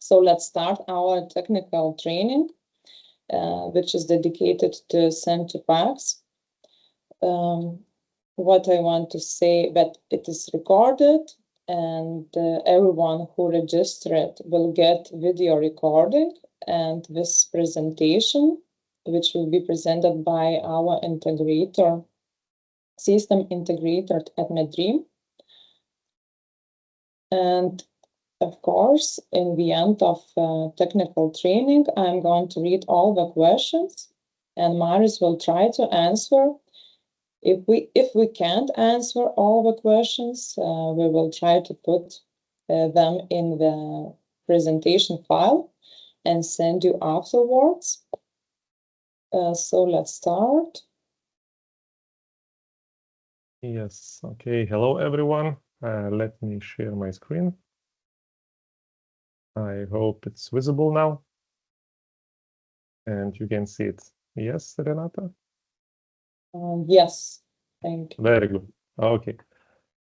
So let's start our technical training, which is dedicated to SendToPACS. What I want to say that it is recorded, and everyone who registered will get video recording, and this presentation, which will be presented by our integrator, system integrator at MedDream. And of course, in the end of technical training, I'm going to read all the questions, and Marius will try to answer. If we can't answer all the questions, we will try to put them in the presentation file and send you afterwards. So let's start. Yes, okay. Hello, everyone. Let me share my screen. I hope it's visible now. And you can see it. Yes, Renata? Yes, thank you. Very good. Okay.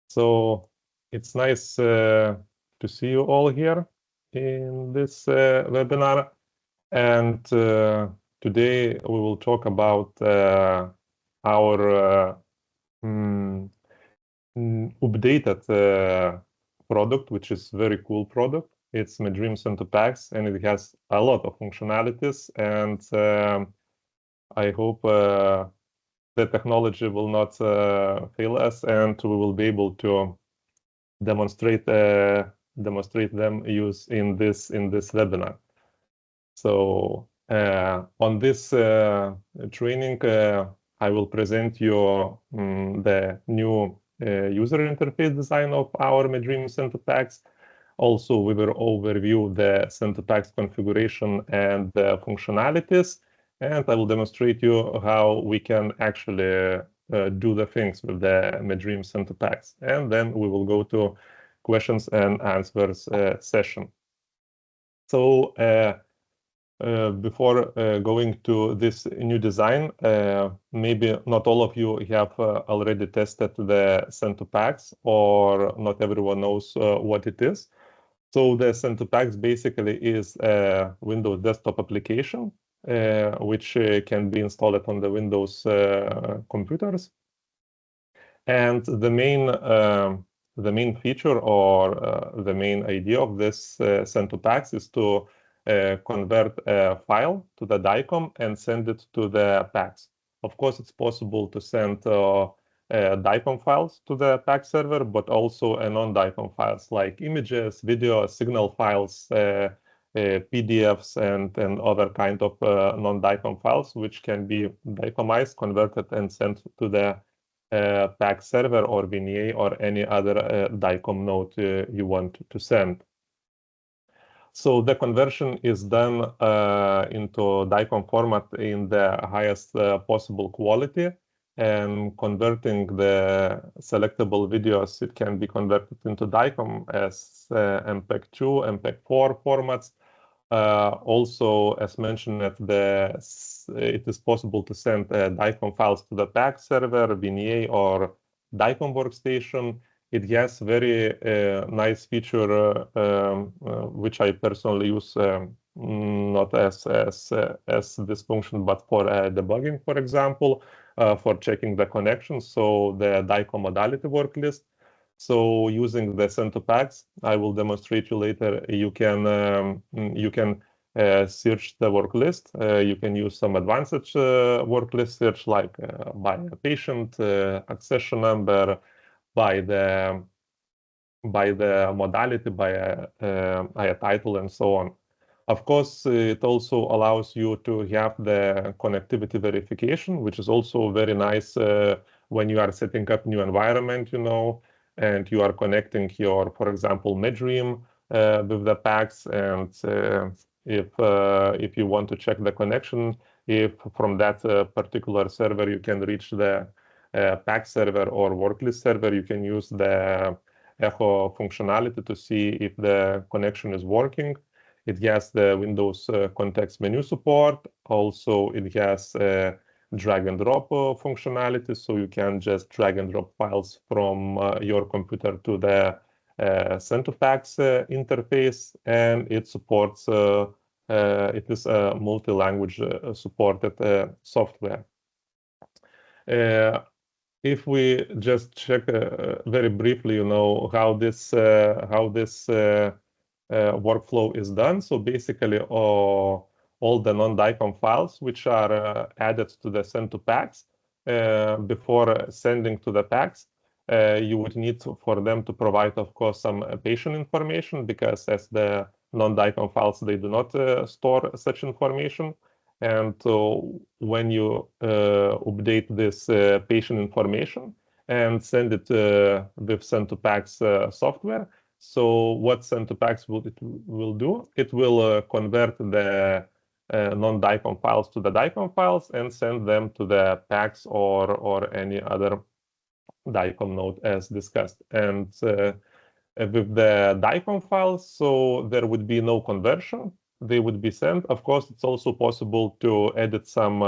So it's nice to see you all here in this webinar. And today we will talk about our updated product, which is very cool product. It's MedDream SendToPACS, and it has a lot of functionalities. And I hope the technology will not fail us, and we will be able to demonstrate them use in this webinar. So on this training, I will present you the new user interface design of our MedDream SendToPACS. Also, we will overview the SendToPACS configuration and the functionalities, and I will demonstrate you how we can actually do the things with the MedDream SendToPACS. And then we will go to questions and answers session. So before going to this new design, maybe not all of you have already tested the SendToPACS, or not everyone knows what it is. So the SendToPACS basically is a Windows desktop application, which can be installed on the Windows computers. And the main feature or the main idea of this SendToPACS is to convert a file to the DICOM and send it to the PACS. Of course, it's possible to send DICOM files to the PACS server, but also non-DICOM files like images, video, signal files, PDFs, and other kind of non-DICOM files, which can be DICOMized, converted, and sent to the PACS server or VNA or any other DICOM node you want to send. So the conversion is done into DICOM format in the highest possible quality, and converting the selectable videos, it can be converted into DICOM as MPEG-2, MPEG-4 formats. Also, as mentioned, it is possible to send DICOM files to the PACS server, VNA, or DICOM workstation. It has very nice feature, which I personally use not as this function, but for debugging, for example, for checking the connections. So the DICOM modality worklist. So using the SendToPACS, I will demonstrate you later. You can search the worklist. You can use some advanced worklist search, like by a patient, accession number, by the modality, by a title, and so on. Of course, it also allows you to have the connectivity verification, which is also very nice when you are setting up new environment, and you are connecting your, for example, MedDream with the PACS, and if you want to check the connection, if from that particular server you can reach the PACS server or Worklist server, you can use the echo functionality to see if the connection is working. It has the Windows context menu support. Also, it has drag and drop functionality, so you can just drag and drop files from your computer to the SendToPACS interface, and it supports it is a multi-language supported software. If we just check very briefly, how this workflow is done. So basically, all the non-DICOM files which are added to the SendToPACS before sending to the PACS, you would need for them to provide, of course, some patient information, because as the non-DICOM files, they do not store such information. And when you update this patient information and send it with SendToPACS software, so what SendToPACS will do, it will convert the non-DICOM files to the DICOM files and send them to the PACS or any other DICOM node as discussed. And with the DICOM files, so there would be no conversion. They would be sent. Of course, it's also possible to edit some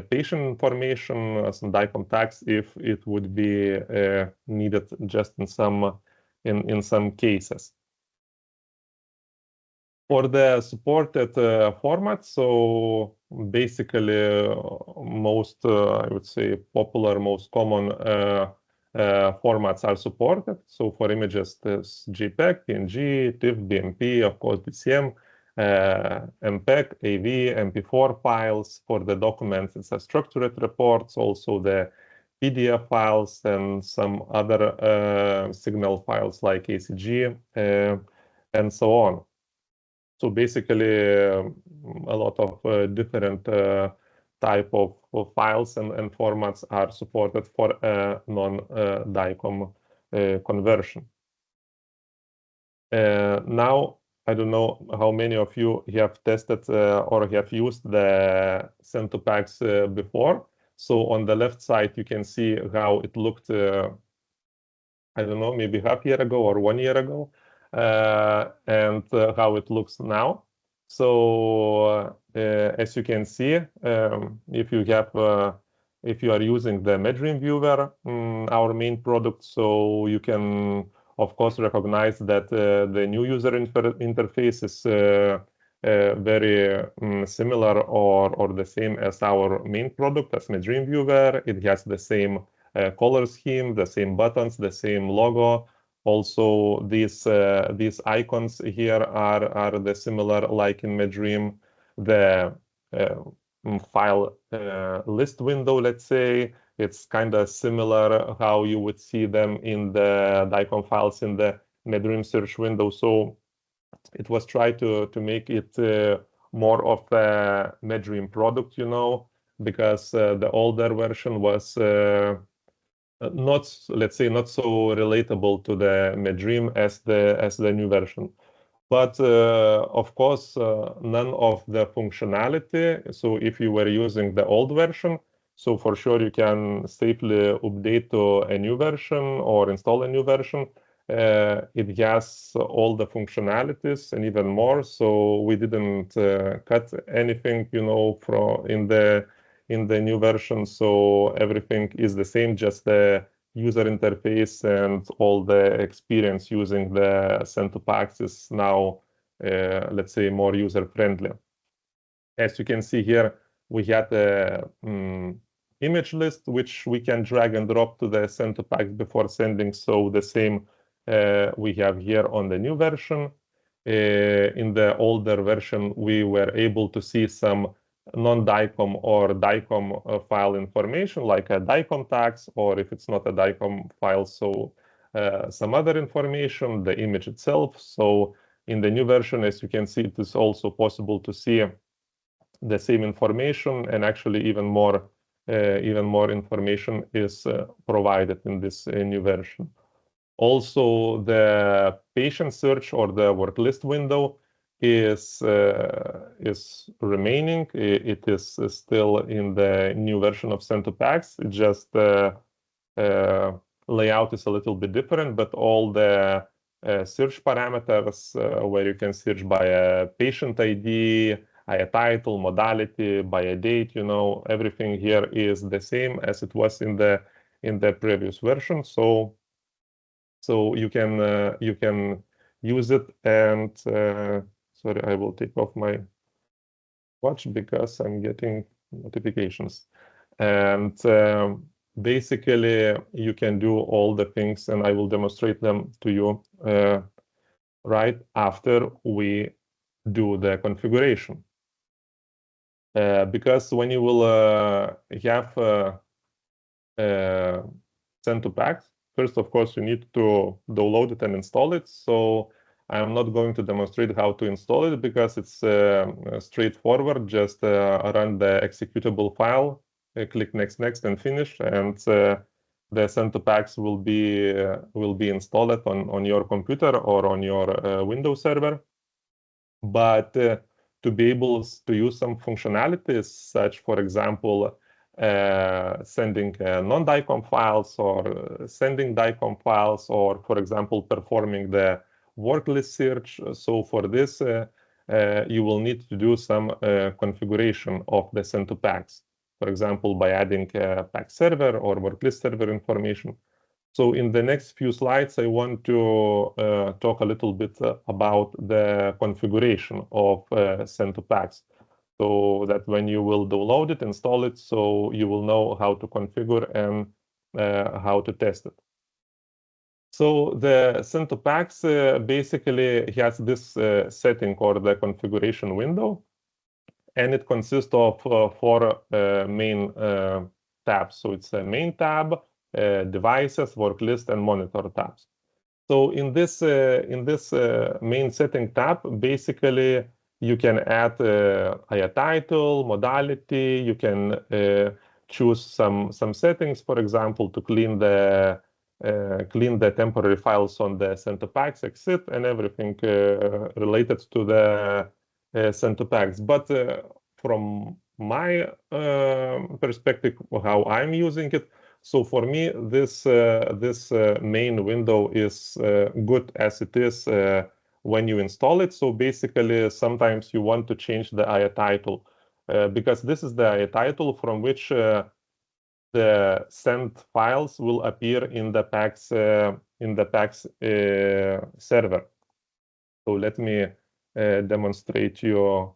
patient information, some DICOM tags, if it would be needed just in some cases. For the supported format, so basically most, I would say, popular, most common formats are supported. So for images, there's JPEG, PNG, TIFF, BMP, of course, DCM, MPEG, AV, MP4 files. For the documents, it's a structured reports, also the PDF files and some other signal files like ACG and so on. So basically, a lot of different type of files and formats are supported for non-DICOM conversion. Now, I don't know how many of you have tested or have used the SendToPACS before. So on the left side, you can see how it looked, I don't know, maybe half year ago or 1 year ago. And how it looks now. So as you can see, if you are using the MedDream viewer, our main product, so you can of course recognize that the new user interface is very similar or the same as our main product, as MedDream viewer. It has the same color scheme, the same buttons, the same logo. Also, these icons here are the similar like in MedDream. The file list window, let's say, it's kind of similar how you would see them in the DICOM files in the MedDream search window. So it was tried to make it more of a MedDream product, because the older version was not, let's say, not so relatable to the MedDream as the new version. But of course, none of the functionality. So if you were using the old version, so for sure you can safely update to a new version or install a new version. It has all the functionalities and even more. So we didn't cut anything, from in the new version. So everything is the same, just the user interface and all the experience using the SendToPACS is now, let's say, more user-friendly. As you can see here, we had a image list, which we can drag and drop to the SendToPACS before sending. So the same we have here on the new version. In the older version, we were able to see some non-DICOM or DICOM file information, like a DICOM tags, or if it's not a DICOM file, so some other information, the image itself. So in the new version, as you can see, it is also possible to see the same information, and actually even more information is provided in this new version. Also, the patient search or the worklist window is remaining. It is still in the new version of SendToPACS. It just layout is a little bit different, but all the search parameters where you can search by a patient ID, by a title, modality, by a date, everything here is the same as it was in the previous version. So So you can use it. And sorry, I will take off my watch because I'm getting notifications. And basically, you can do all the things, and I will demonstrate them to you right after we do the configuration. Because when you will have SendToPACS, first, of course, you need to download it and install it. So I'm not going to demonstrate how to install it because it's straightforward. Just run the executable file, click next, and finish, and the SendToPACS will be installed on your computer or on your Windows server. But to be able to use some functionalities, such, for example, sending non-DICOM files or sending DICOM files, or, for example, performing the worklist search. So for this, you will need to do some configuration of the SendToPACS, for example, by adding a PACS server or worklist server information. So in the next few slides, I want to talk a little bit about the configuration of SendToPACS, so that when you will download it, install it, so you will know how to configure and how to test it. So the SendToPACS basically has this setting or the configuration window, and it consists of 4 main tabs. So it's a main tab, devices, worklist, and monitor tabs. So in this main setting tab, basically you can add a title, modality. You can choose some settings, for example, to clean the temporary files on the SendToPACS exit and everything related to the SendToPACS. But from my perspective, how I'm using it, so for me, this main window is good as it is when you install it. So basically, sometimes you want to change the IA title because this is the IA title from which the sent files will appear in the PACS server. So let me demonstrate you.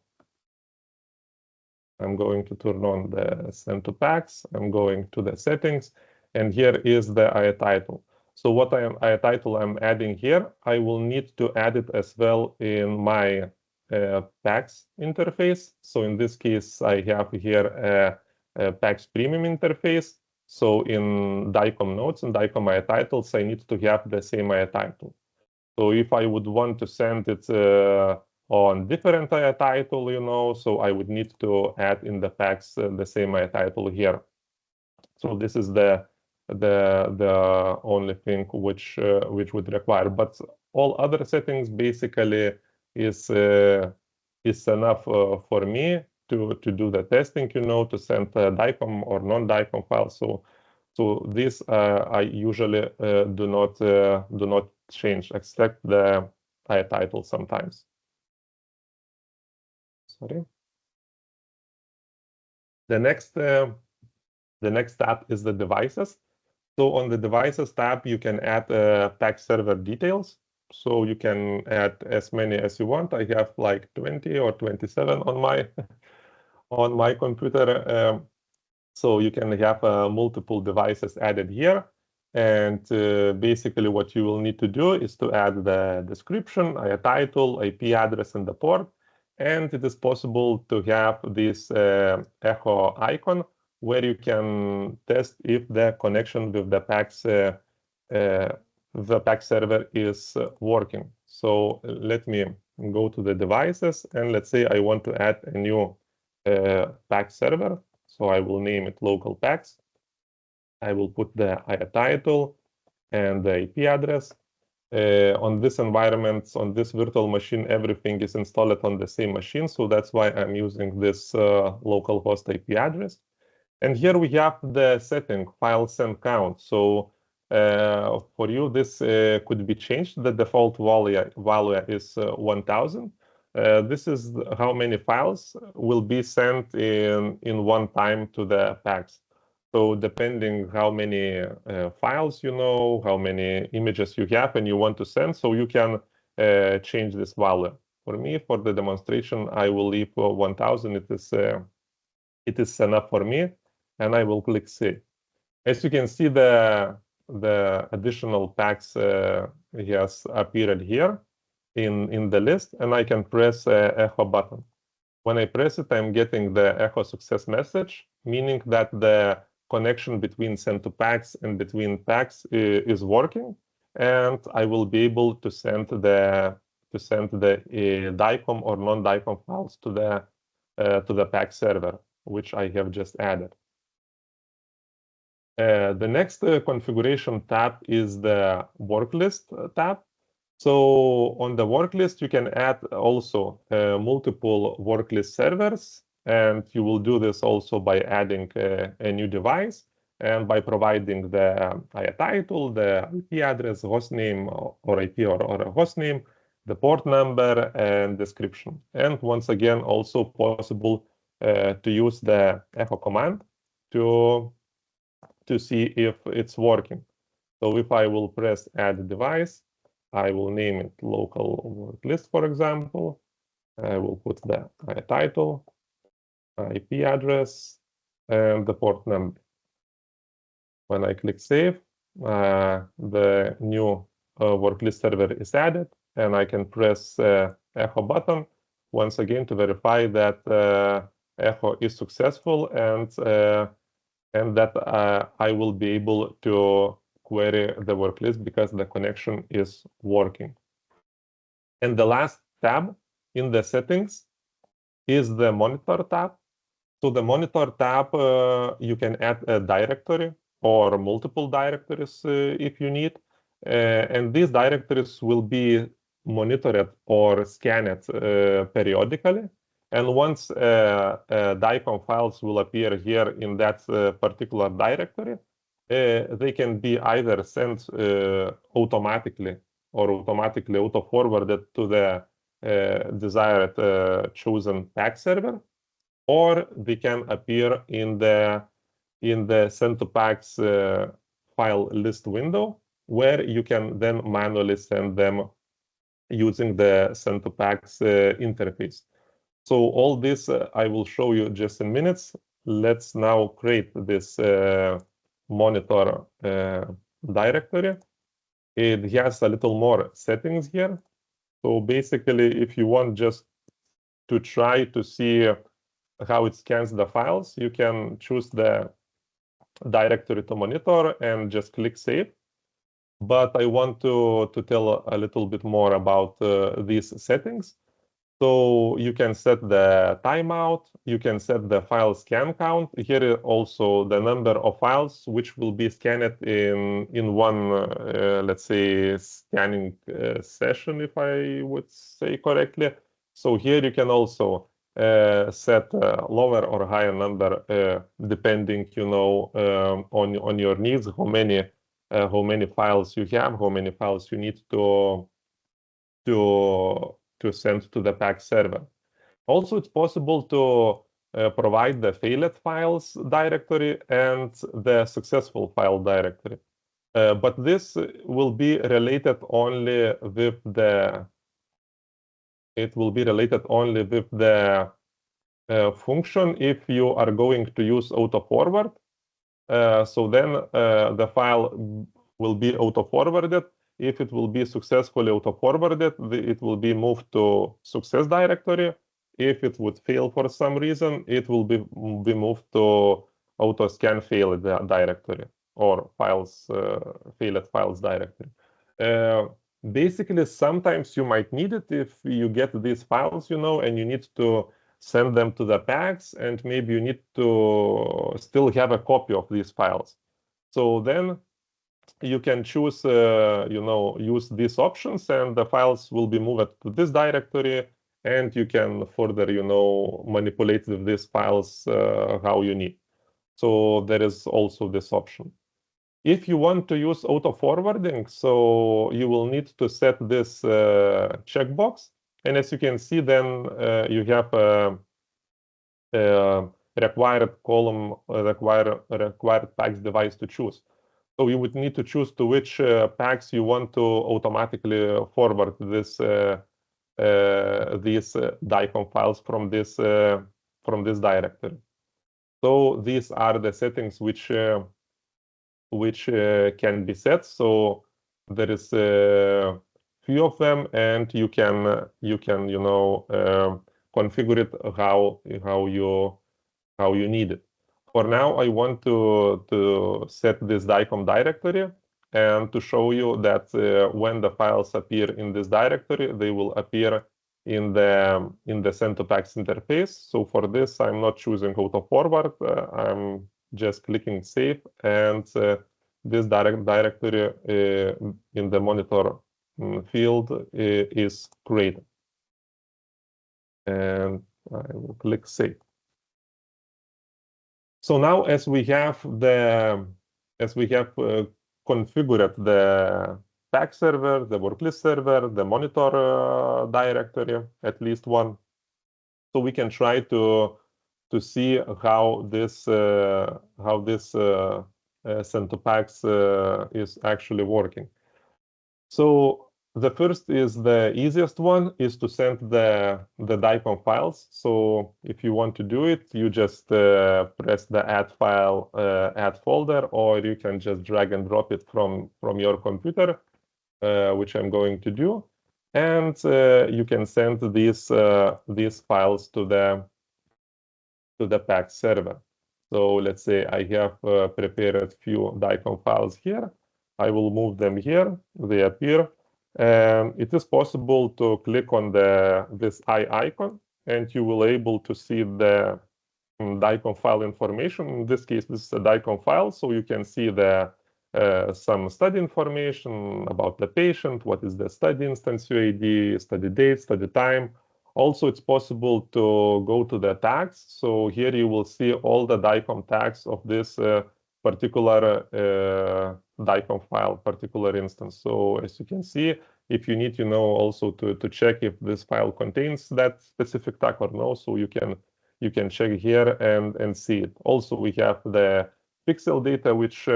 I'm going to turn on the SendToPACS. I'm going to the settings, and here is the IA title. So what IA title I'm adding here, I will need to add it as well in my PACS interface. So in this case, I have here a PACS premium interface. So in DICOM notes and DICOM IA titles, I need to have the same IA title. So if I would want to send it on different IA title, so I would need to add in the PACS the same IA title here. So this is the only thing which would require. But all other settings basically is enough for me to do the testing, to send DICOM or non-DICOM files. So this I usually do not change, except the IA title sometimes. Sorry. The next tab is the devices. So on the devices tab, you can add PACS server details. So you can add as many as you want. I have like 20 or 27 on my computer. So you can have multiple devices added here. And basically what you will need to do is to add the description, a title, IP address, and the port. And it is possible to have this echo icon where you can test if the connection with the PACS server is working. So let me go to the devices, and let's say I want to add a new PACS server. So I will name it local PACS. I will put the IA title and the IP address. On this environment, on this virtual machine, everything is installed on the same machine. So that's why I'm using this localhost IP address. And here we have the setting, file send count. So for you, this could be changed. The default value is 1000. This is how many files will be sent in one time to the PACS. So depending how many files you know, how many images you have and you want to send, so you can change this value. For me, for the demonstration, I will leave 1000. It is enough for me, and I will click Save. As you can see, the additional packs has appeared here in the list, and I can press echo button. When I press it, I'm getting the echo success message, meaning that the connection between SendToPACS and between packs is working, and I will be able to send the DICOM or non-DICOM files to the PAC server, which I have just added. The next configuration tab is the Worklist tab. So on the Worklist, you can add also multiple Worklist servers, and you will do this also by adding a new device and by providing the title, the IP address, hostname or IP or a hostname, the port number, and description. And once again, also possible to use the echo command to see if it's working. So if I will press add device, I will name it local worklist, for example. I will put the title, IP address, and the port number. When I click save, the new worklist server is added, and I can press echo button once again to verify that echo is successful and that I will be able to query the worklist because the connection is working. And the last tab in the settings is the monitor tab. So the monitor tab, you can add a directory or multiple directories if you need. And these directories will be monitored or scanned periodically. And once DICOM files will appear here in that particular directory, they can be either sent automatically or automatically auto-forwarded to the desired chosen PAC server, or they can appear in the SendToPACS file list window, where you can then manually send them using the SendToPACS interface. So all this I will show you just in minutes. Let's now create this monitor directory. It has a little more settings here. So basically, if you want just to try to see how it scans the files, you can choose the directory to monitor and just click save. But I want to tell a little bit more about these settings. So you can set the timeout, you can set the file scan count. Here is also the number of files which will be scanned in one, let's say, scanning session, if I would say correctly. So here you can also set a lower or higher number depending, on your needs, how many files you have, how many files you need to send to the PAC server. Also, it's possible to provide the failed files directory and the successful file directory. But this will be related only with the function if you are going to use auto-forward. So then the file will be auto-forwarded. If it will be successfully auto-forwarded, it will be moved to success directory. If it would fail for some reason, it will be moved to auto-scan failed directory or failed files directory. Basically, sometimes you might need it if you get these files, and you need to send them to the PACS, and maybe you need to still have a copy of these files. So then you can choose, use these options, and the files will be moved to this directory, and you can further, manipulate with these files how you need. So there is also this option. If you want to use auto-forwarding, so you will need to set this checkbox. And as you can see, then you have required column, required PACS device to choose. So you would need to choose to which PACS you want to automatically forward these DICOM files from this directory. So these are the settings which can be set. So there is a few of them, and you can configure it how you need it. For now, I want to set this DICOM directory and to show you that when the files appear in this directory, they will appear in the SendToPACS interface. So for this, I'm not choosing auto forward. I'm just clicking save, and this directory in the monitor field is created. And I will click save. So now, as we have configured the PACS server, the Worklist server, the monitor directory, at least one, so we can try to see how this SendToPACS is actually working. So the first is the easiest one, is to send the DICOM files. So if you want to do it, you just press the add file, add folder, or you can just drag and drop it from your computer, which I'm going to do. And you can send these files to the PACS server. So let's say I have prepared a few DICOM files here. I will move them here. They appear. It is possible to click on this eye icon, and you will able to see the DICOM file information. In this case, this is a DICOM file, so you can see some study information about the patient, what is the study instance UID, study date, study time. Also, it's possible to go to the tags. So here you will see all the DICOM tags of this particular DICOM file, particular instance. So as you can see, if you need, also to check if this file contains that specific tag or no, so you can check here and see it. Also, we have the pixel data, which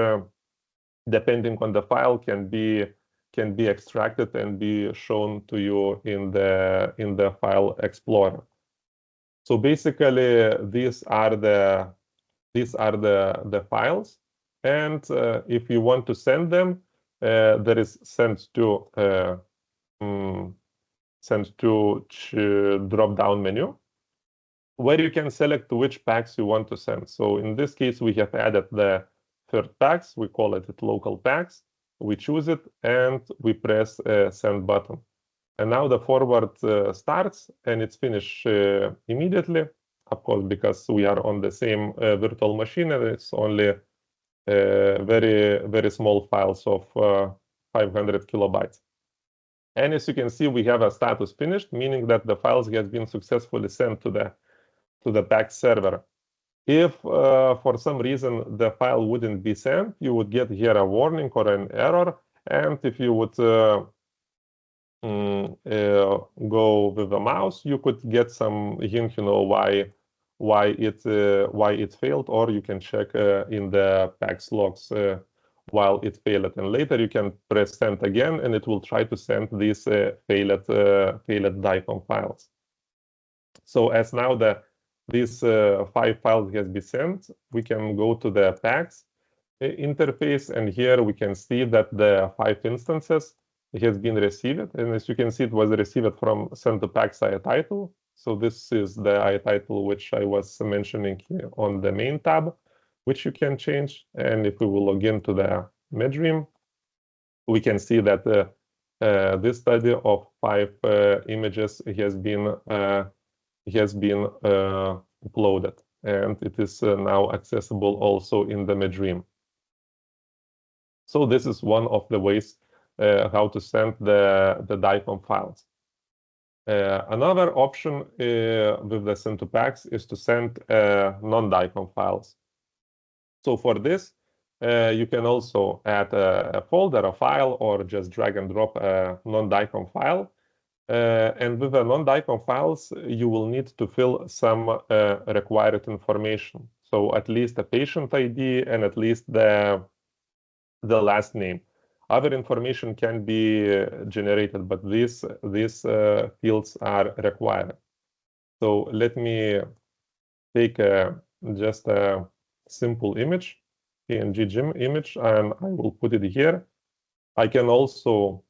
depending on the file can be extracted and be shown to you in the file explorer. So basically, these are the files, and if you want to send them, there is send to drop down menu, where you can select which PACS you want to send. So in this case, we have added the third PACS. We call it local PACS. We choose it, and we press send button. And now the forward starts, and it's finished immediately, of course, because we are on the same virtual machine, and it's only very, very small files of 500 kilobytes. And as you can see, we have a status finished, meaning that the files have been successfully sent to the PACS server. If for some reason the file wouldn't be sent, you would get here a warning or an error. And if you would go with the mouse, you could get some hint, why it failed, or you can check in the PACS logs while it failed. And later you can press send again, and it will try to send these failed DICOM files. So as now these 5 files has been sent, we can go to the PACS interface, and here we can see that the 5 instances has been received. And as you can see, it was received from SendToPACS ITitle. So this is the ITitle which I was mentioning here on the main tab, which you can change. And if we will log into the MedDream, we can see that this study of 5 images has been uploaded, and it is now accessible also in the MedDream. So this is one of the ways how to send the DICOM files. Another option with the SendToPACS is to send non-DICOM files. So for this, you can also add a folder, a file, or just drag and drop a non-DICOM file. And with the non-DICOM files, you will need to fill some required information. So at least a patient ID and at least the last name. Other information can be generated, but these fields are required. So let me take just a simple image, PNG image, and I will put it here. I can also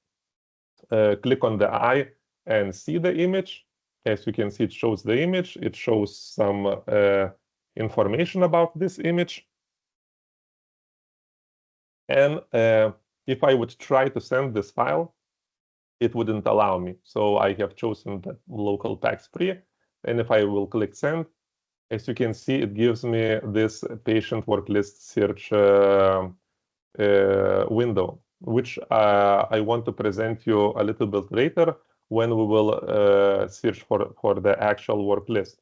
click on the eye and see the image. As you can see, it shows the image. It shows some information about this image. And if I would try to send this file, it wouldn't allow me. So I have chosen the local PACS free. And if I will click send, as you can see, it gives me this patient worklist search window, which I want to present you a little bit later when we will search for the actual work list.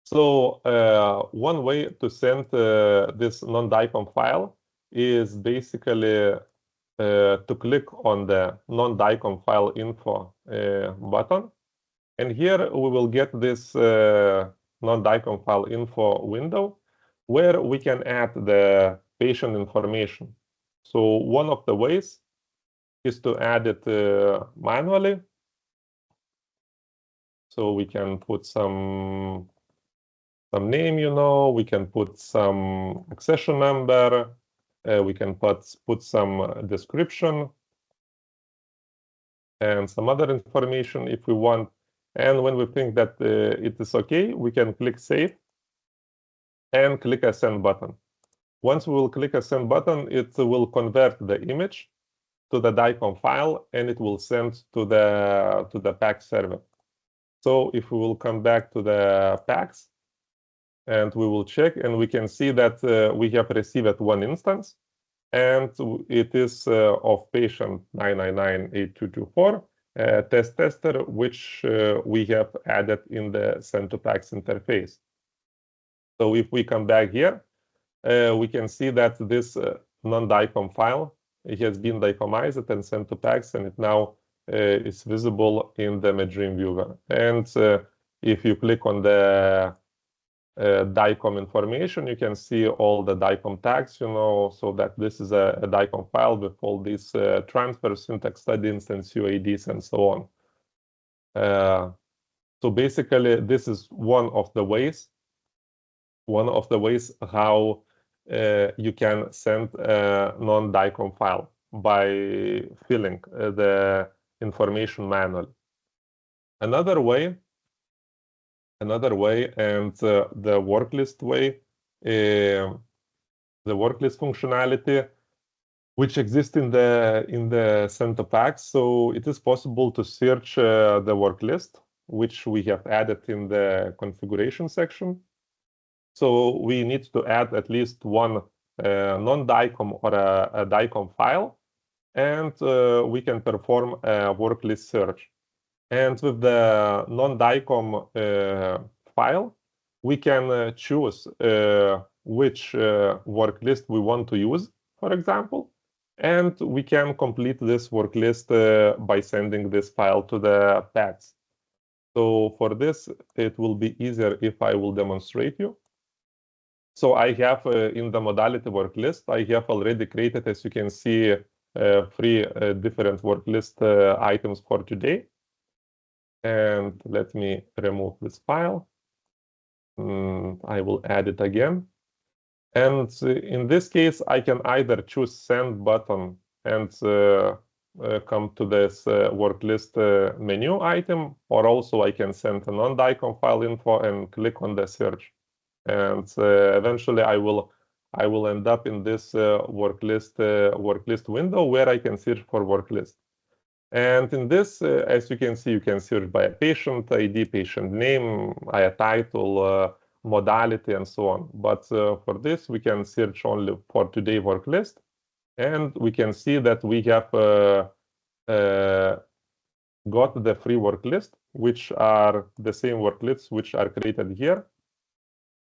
So one way to send this non-DICOM file is basically to click on the non-DICOM file info button. And here we will get this non-DICOM file info window where we can add the patient information. So one of the ways is to add it manually. So we can put some name, we can put some accession number, we can put some description and some other information if we want. And when we think that it is okay, we can click save and click a send button. Once we will click a send button, it will convert the image to the DICOM file and it will send to the PACS server. So if we will come back to the PACS and we will check, and we can see that we have received one instance and it is of patient 9998224 tester, which we have added in the SendToPACS interface. So if we come back here, we can see that this non-DICOM file, it has been DICOMized and sent to PACS, and it now is visible in the MedDream viewer. And if you click on the DICOM information, you can see all the DICOM tags, so that this is a DICOM file with all these transfers, syntax study, instance UIDs, and so on. So basically, this is one of the ways how you can send a non-DICOM file by filling the information manually. Another way, and the worklist way, the worklist functionality, which exists in the SendToPACS. So it is possible to search the worklist, which we have added in the configuration section. So we need to add at least one non-DICOM or a DICOM file, and we can perform a worklist search. And with the non-DICOM file, we can choose which worklist we want to use, for example, and we can complete this worklist by sending this file to the PACS. So for this, it will be easier if I will demonstrate you. So I have in the modality worklist, I have already created, as you can see, 3 different worklist items for today. And let me remove this file. I will add it again. And in this case, I can either choose send button and come to this worklist menu item, or also I can send a non-DICOM file info and click on the search. And eventually I will end up in this worklist window where I can search for worklist. And in this, as you can see, you can search by a patient ID, patient name, a title, modality, and so on. But for this, we can search only for today worklist. And we can see that we have got the free worklist, which are the same worklists which are created here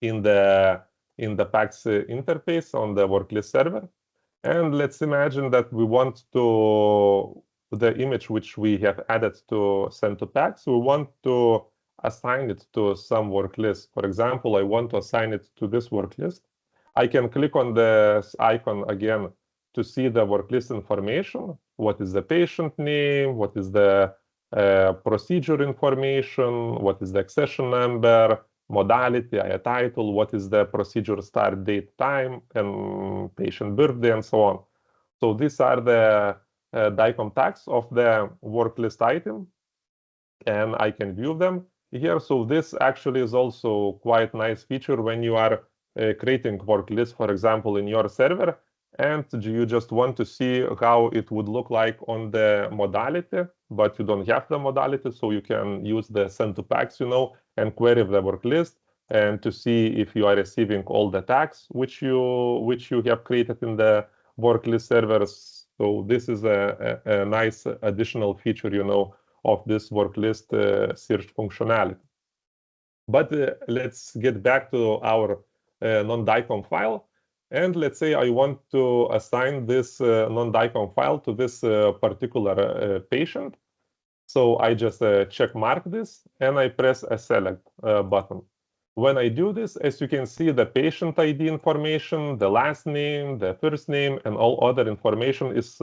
in the PACS interface on the worklist server. And let's imagine that we want to the image which we have added to SendToPACS, we want to assign it to some work list. For example, I want to assign it to this work list. I can click on this icon again to see the work list information. What is the patient name? What is the procedure information? What is the accession number, modality, title? What is the procedure start date, time, and patient birthday, and so on. So these are the DICOM tags of the work list item, and I can view them here. So this actually is also quite nice feature when you are creating work list, for example, in your server, and you just want to see how it would look like on the modality, but you don't have the modality, so you can use the SendToPACS, and query the work list and to see if you are receiving all the tags which you have created in the work list servers. So this is a nice additional feature, of this work list search functionality. But let's get back to our non-DICOM file. And let's say I want to assign this non-DICOM file to this particular patient. So I just check mark this and I press a select button. When I do this, as you can see, the patient ID information, the last name, the first name, and all other information is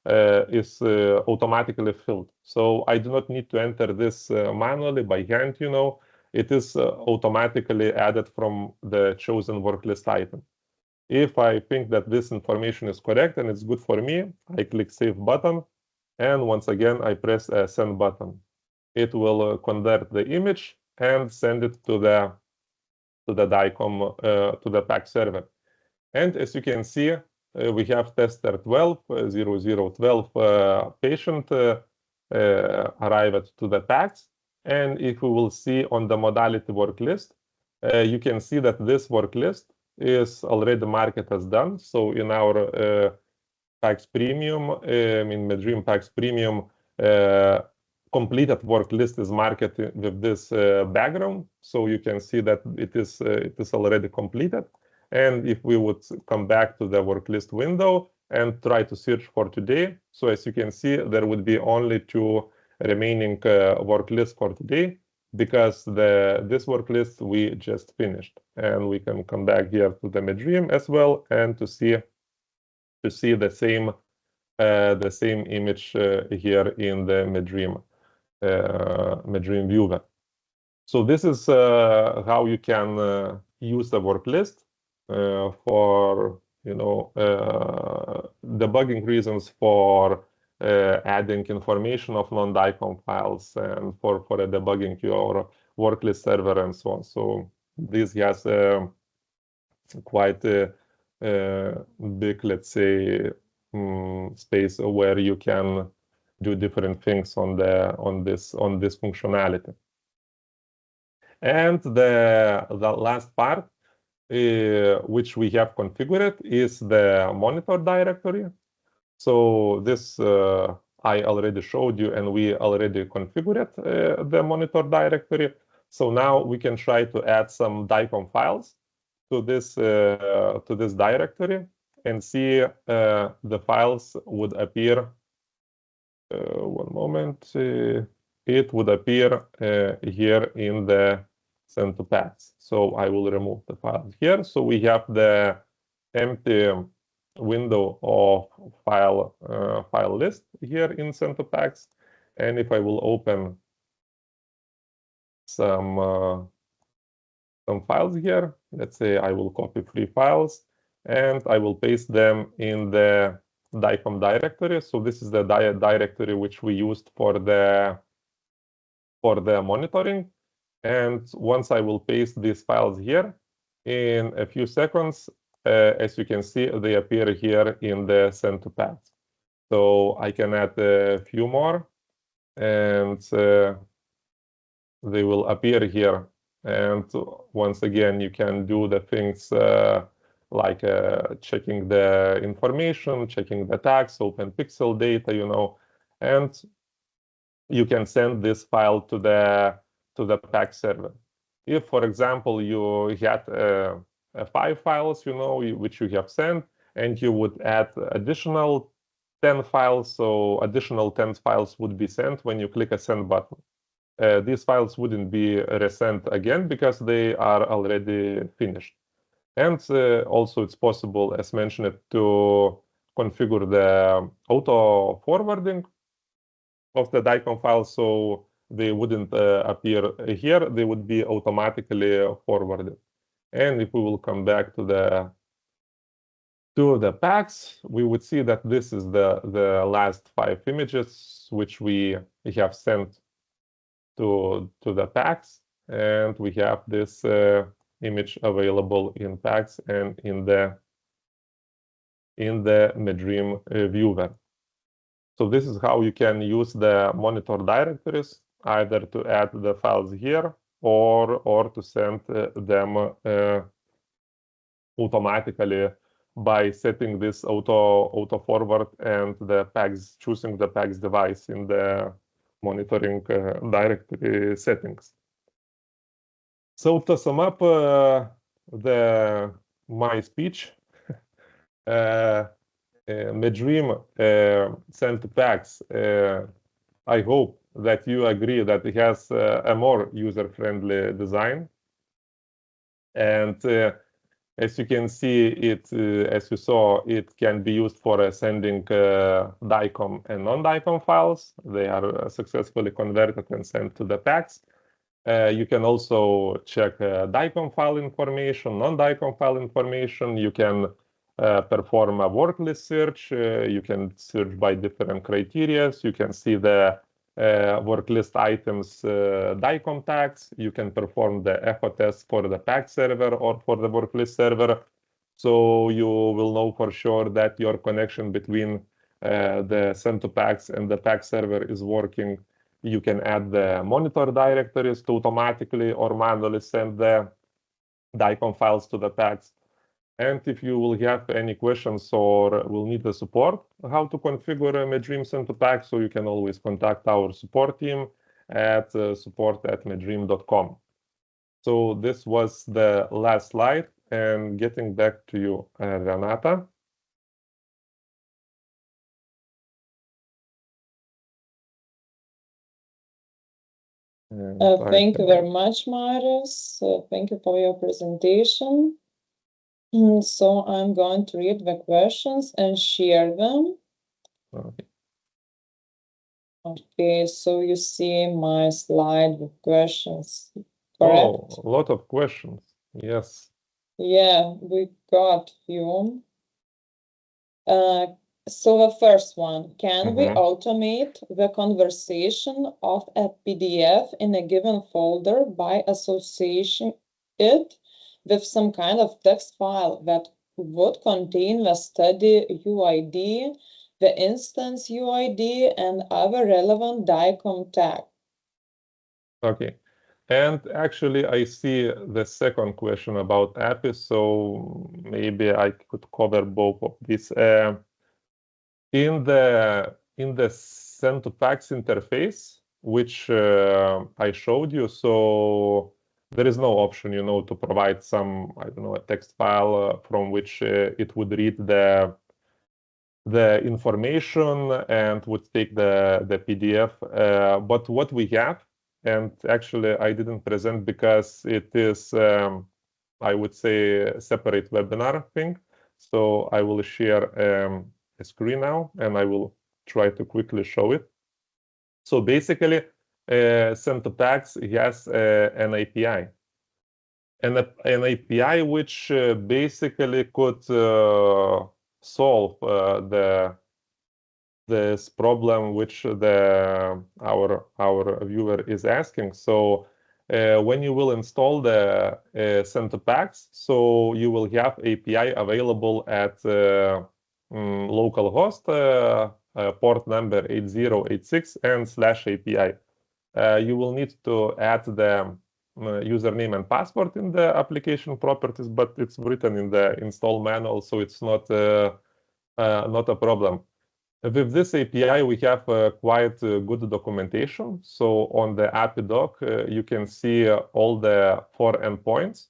automatically filled. So I do not need to enter this manually by hand, It is automatically added from the chosen work list item. If I think that this information is correct and it's good for me, I click Save button, and once again, I press a Send button. It will convert the image and send it to the DICOM, to the PACS server. And as you can see, we have tester 12, 0012 patient arrived to the PACS. And if we will see on the modality work list, you can see that this work list is already marked as done. So in our PACS Premium, in MedDream PACS Premium, completed work list is marked with this background. So you can see that it is already completed. And if we would come back to the work list window and try to search for today, so as you can see, there would be only 2 remaining work lists for today, because this work list we just finished. And we can come back here to the MedDream as well and to see the same image here in the MedDream viewer. So this is how you can use the work list for debugging reasons, for adding information of non-DICOM files, and for debugging your work list server and so on. So this has quite a big, let's say, space where you can do different things on this functionality. And the last part, which we have configured, is the monitor directory. So this I already showed you, and we already configured the monitor directory. So now we can try to add some DICOM files to this directory and see the files would appear. One moment. It would appear here in the SendToPACS. So I will remove the files here. So we have the empty window of file list here in SendToPACS. And if I will open some files here, let's say I will copy 3 files and I will paste them in the DICOM directory. So this is the directory which we used for the monitoring. And once I will paste these files here, in a few seconds, as you can see, they appear here in the SendToPACS. So I can add a few more, and they will appear here. And once again, you can do the things like checking the information, checking the tags, open pixel data, and you can send this file to the PACS server. If, for example, you had 5 files, which you have sent, and you would add additional 10 files, so additional 10 files would be sent when you click a send button. These files wouldn't be resent again because they are already finished. And also it's possible, as mentioned, to configure the auto forwarding of the DICOM files, so they wouldn't appear here, they would be automatically forwarded. And if we will come back to the PACS, we would see that this is the last 5 images which we have sent to the PACS, and we have this image available in PACS and in the MedDream viewer. So this is how you can use the monitor directories, either to add the files here or to send them automatically by setting this auto forward and the PACS, choosing the PACS device in the monitoring directory settings. So to sum up my speech, MedDream SendToPACS, I hope that you agree that it has a more user-friendly design. And as you can see, as you saw, it can be used for sending DICOM and non-DICOM files. They are successfully converted and sent to the PACS. You can also check DICOM file information, non-DICOM file information. You can perform a worklist search. You can search by different criteria. You can see the worklist items DICOM tags. You can perform the echo test for the PACS server or for the worklist server. So you will know for sure that your connection between the SendToPACS and the PACS server is working. You can add the monitor directories to automatically or manually send the DICOM files to the PACS. And if you will have any questions or will need the support, how to configure MedDream SendToPACS, so you can always contact our support team at support@meddream.com. So this was the last slide, and getting back to you, Renata. Thank you very much, Marius. Thank you for your presentation. So I'm going to read the questions and share them. Okay, so you see my slide with questions, correct? Oh, a lot of questions, yes. Yeah, we got few. So the first one, can we automate the conversion of a PDF in a given folder by associating it with some kind of text file that would contain the study UID, the instance UID, and other relevant DICOM tag? Okay. And actually, I see the second question about API, so maybe I could cover both of these. In the SendToPACS interface, which I showed you, so there is no option, to provide some, I don't know, a text file from which it would read the information and would take the PDF. But what we have, and actually I didn't present because it is, I would say, a separate webinar thing. So I will share a screen now, and I will try to quickly show it. So basically, SendToPACS has an API. And an API which basically could solve this problem which our viewer is asking. So when you will install the SendToPACS, so you will have API available at localhost port number 8086 and /API. You will need to add the username and password in the application properties, but it's written in the install manual, so it's not a problem. With this API, we have quite good documentation. So on the API doc, you can see all the 4 endpoints,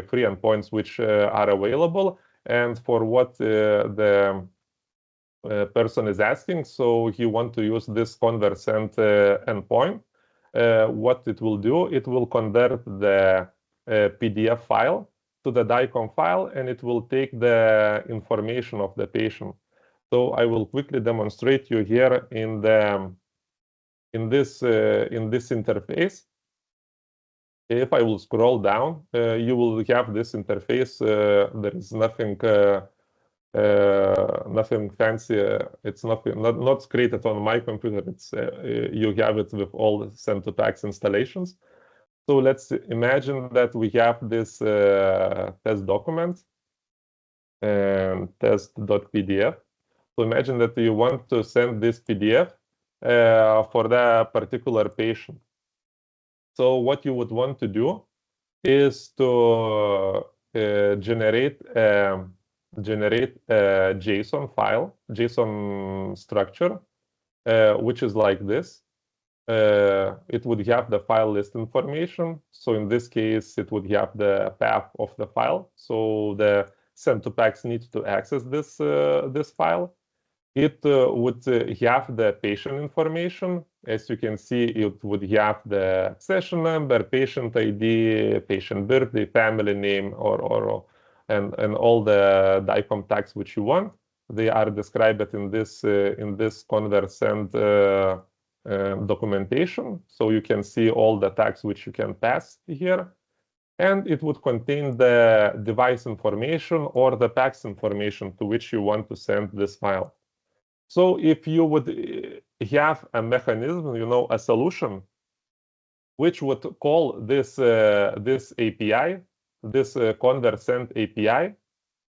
three endpoints which are available. and for what the person is asking. So he wants to use this convert send endpoint. What it will do, it will convert the PDF file to the DICOM file, and it will take the information of the patient. So I will quickly demonstrate you here in this interface. If I will scroll down, you will have this interface. There is nothing fancy. It's not created on my computer. It's you have it with all SendToPACS installations. So let's imagine that we have this test document and test.pdf. So imagine that you want to send this PDF for the particular patient. So what you would want to do is to generate a JSON file, JSON structure, which is like this. It would have the file list information. So in this case, it would have the path of the file. So the SendToPACS needs to access this file. It would have the patient information. As you can see, it would have the accession number, patient ID, patient birthday, family name, and all the DICOM tags which you want. They are described in this convert send documentation. So you can see all the tags which you can pass here. And it would contain the device information or the PACS information to which you want to send this file. So if you would have a mechanism, a solution, which would call this API, this convert send API,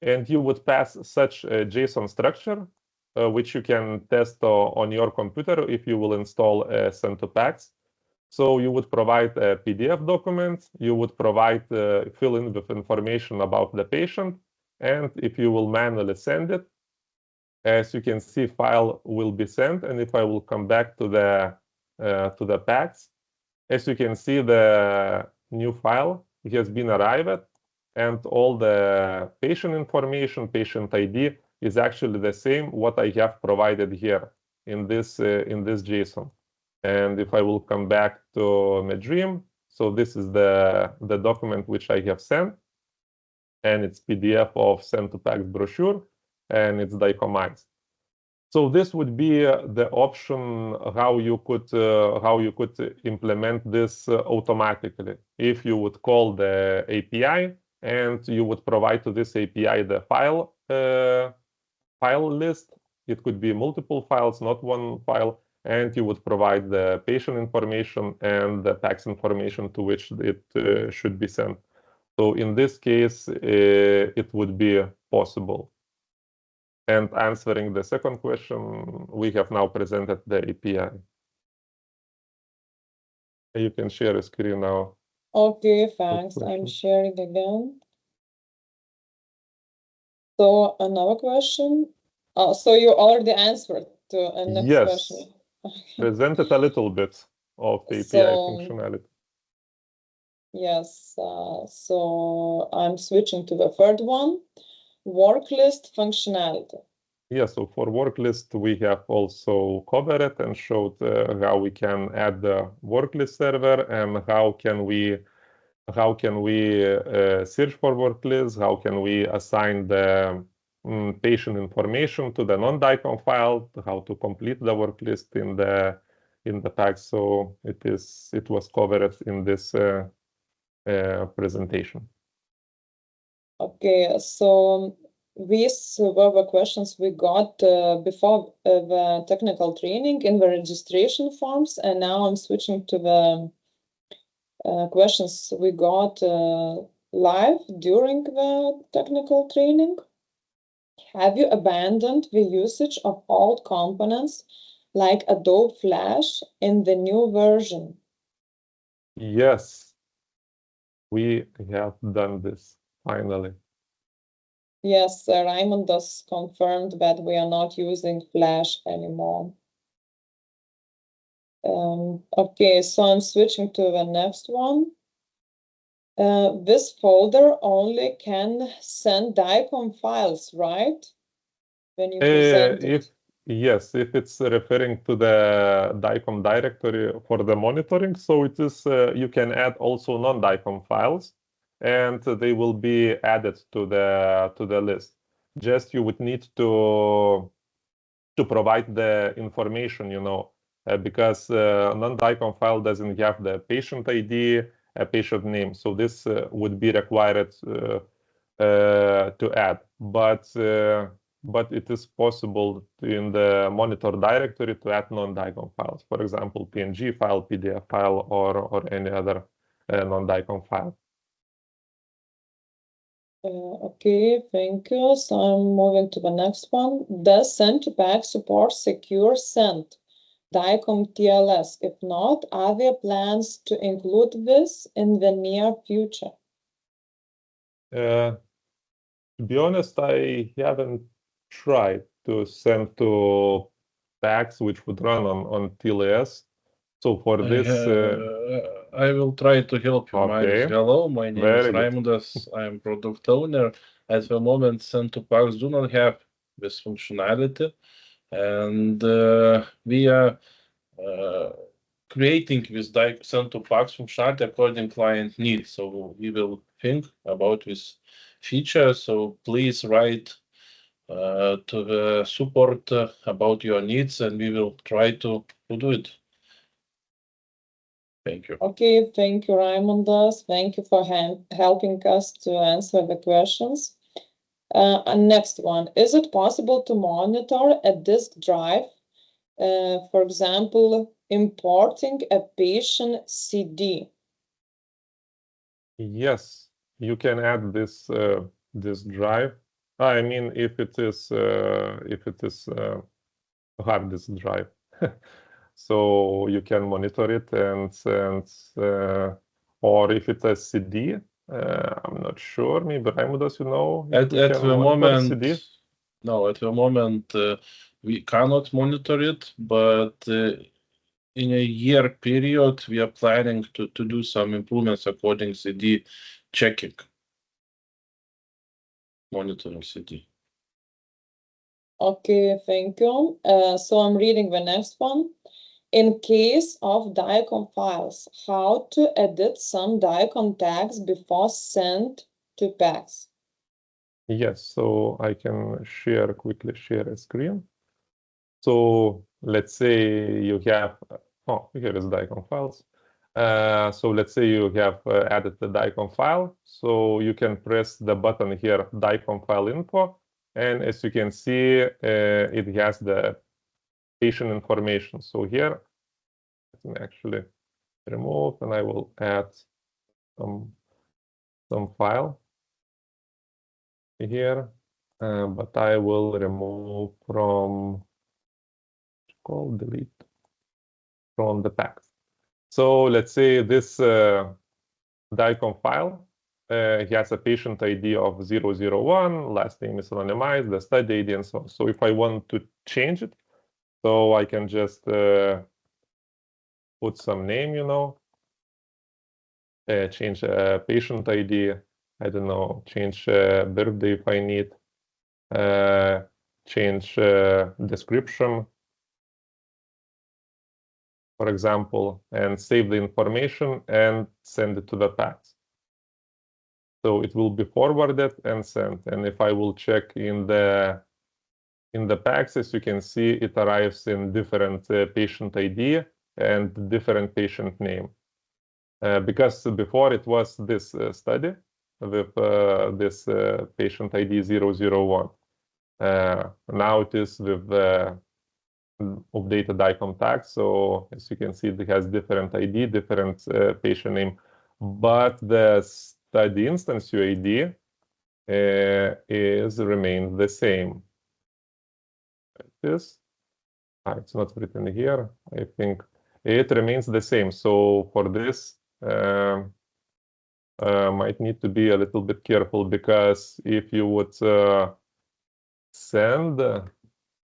and you would pass such a JSON structure, which you can test on your computer if you will install SendToPACS. So you would provide a PDF document, you would provide fill in with information about the patient, and if you will manually send it, as you can see, file will be sent. And if I will come back to the PACS, as you can see, the new file has been arrived, and all the patient information, patient ID is actually the same what I have provided here in this JSON. And if I will come back to MedDream, so this is the document which I have sent, and it's PDF of SendToPACS brochure, and it's DICOMized. So this would be the option how you could implement this automatically. If you would call the API and you would provide to this API the file list, it could be multiple files, not one file, and you would provide the patient information and the PACS information to which it should be sent. So in this case, it would be possible. And answering the second question, we have now presented the API. You can share a screen now. Okay, thanks. I'm sharing again. So another question. So you already answered to a next question. Presented a little bit of the API functionality. Yes, so I'm switching to the third one, Worklist Functionality. Yes, so for Worklist, we have also covered it and showed how we can add the Worklist server and how can we search for Worklist, how can we assign the patient information to the non-DICOM file, how to complete the Worklist in the PACS. So it was covered in this presentation. Okay, so these were the questions we got before the technical training in the registration forms, and now I'm switching to the questions we got live during the technical training. Have you abandoned the usage of old components like Adobe Flash in the new version? Yes, we have done this finally. Yes, Raymond has confirmed that we are not using Flash anymore. Okay, so I'm switching to the next one. This folder only can send DICOM files, right? When you present it. Yes, if it's referring to the DICOM directory for the monitoring, so it is you can add also non-DICOM files, and they will be added to the list. Just you would need to provide the information, because non-DICOM file doesn't have the patient ID, a patient name, so this would be required to add, but it is possible in the monitor directory to add non-DICOM files, for example, PNG file, PDF file, or any other non-DICOM file. Okay, thank you. So I'm moving to the next one. Does SendToPACS support secure send DICOM TLS? If not, are there plans to include this in the near future? To be honest, I haven't tried to send to PACS which would run on TLS. So for this, I will try to help you, Marius. okay. Hello, my name is Very good. Raimundas. I am product owner. At the moment, SendToPACS do not have this functionality, and we are creating this SendToPACS functionality according client needs. So we will think about this feature. So please write to the support about your needs, and we will try to do it. Thank you. Okay, thank you, Raimundas. Thank you for helping us to answer the questions. And next one, is it possible to monitor a disk drive? For example, importing a patient CD. Yes, you can add this drive. I mean, if it is hard disk drive, so you can monitor it and or if it's a CD, I'm not sure. Maybe Raimundas, At the moment, CD? No, at the moment we cannot monitor it, but in a year period we are planning to do some improvements according CD checking, monitoring CD. Okay, thank you. So I'm reading the next one. In case of DICOM files, how to edit some DICOM tags before send to PACS? Yes, so I can quickly share a screen. So let's say you have, here is DICOM files. So let's say you have added the DICOM file. So you can press the button here, DICOM file info. And as you can see, it has the patient information. So here, let me actually remove, and I will add some file here, but I will remove from delete from the PACS. So let's say this DICOM file has a patient ID of 001, last name is anonymized, the study ID, and so on. So if I want to change it, so I can just put some name, change patient ID, I don't know, change birthday if I need, change description, for example, and save the information and send it to the PACS. So it will be forwarded and sent. And if I will check in the PACS, as you can see, it arrives in different patient ID and different patient name. Because before it was this study with this patient ID 001. Now it is with the updated DICOM tag. So as you can see, it has different ID, different patient name, but the study instance UID remains the same. It's not written here. I think it remains the same. So for this, might need to be a little bit careful, because if you would send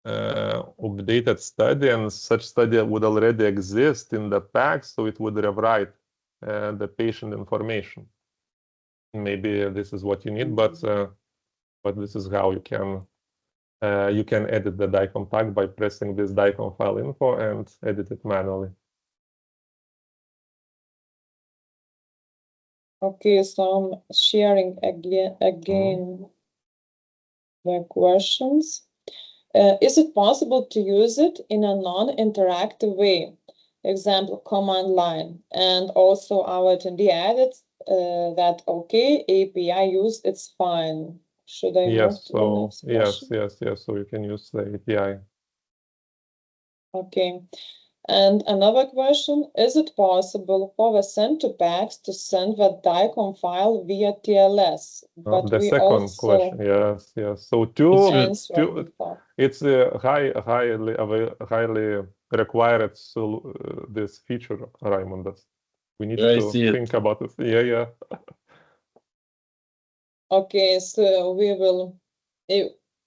updated study, and such study would already exist in the PACS, so it would rewrite the patient information. maybe this is what you need, but this is how you can edit the DICOM tag by pressing this DICOM file info and edit it manually. Okay, so I'm sharing again the questions. Is it possible to use it in a non-interactive way? Example, command line. And also our attendee added that, okay, API use, it's fine. Should I move to the next question? Yes. So you can use the API. Okay. And another question, is it possible for the SendToPACS to send the DICOM file via TLS? But The we second also question, yes. So it's a highly required this feature, Raimundas. We need to think about it. Yeah. Okay, so we will,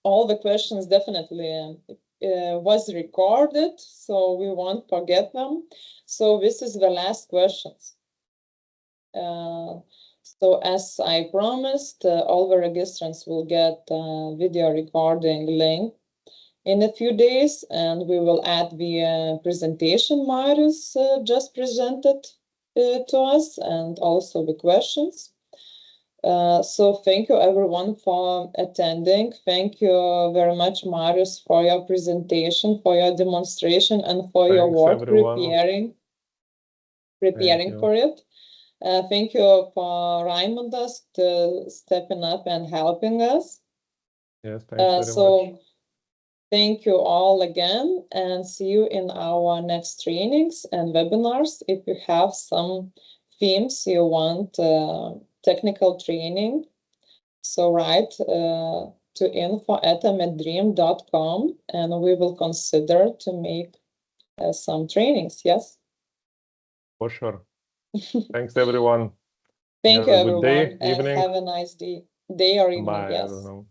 all the questions definitely was recorded, so we won't forget them. So this is the last questions. So as I promised, all the registrants will get video recording link in a few days, and we will add the presentation Marius just presented to us, and also the questions. So thank you everyone for attending. Thank you very much, Marius, for your presentation, for your demonstration, and for your work preparing for it. Thank you for Raimundas stepping up and helping us. Yes, thanks very much. Thank you all again, and see you in our next trainings and webinars. If you have some themes you want technical training, so write to info@meddream.com, and we will consider to make some trainings. Yes, for sure. Thanks everyone. Thank you everyone. Good day, evening. Have a nice day or evening. Bye. Yes. I don't know.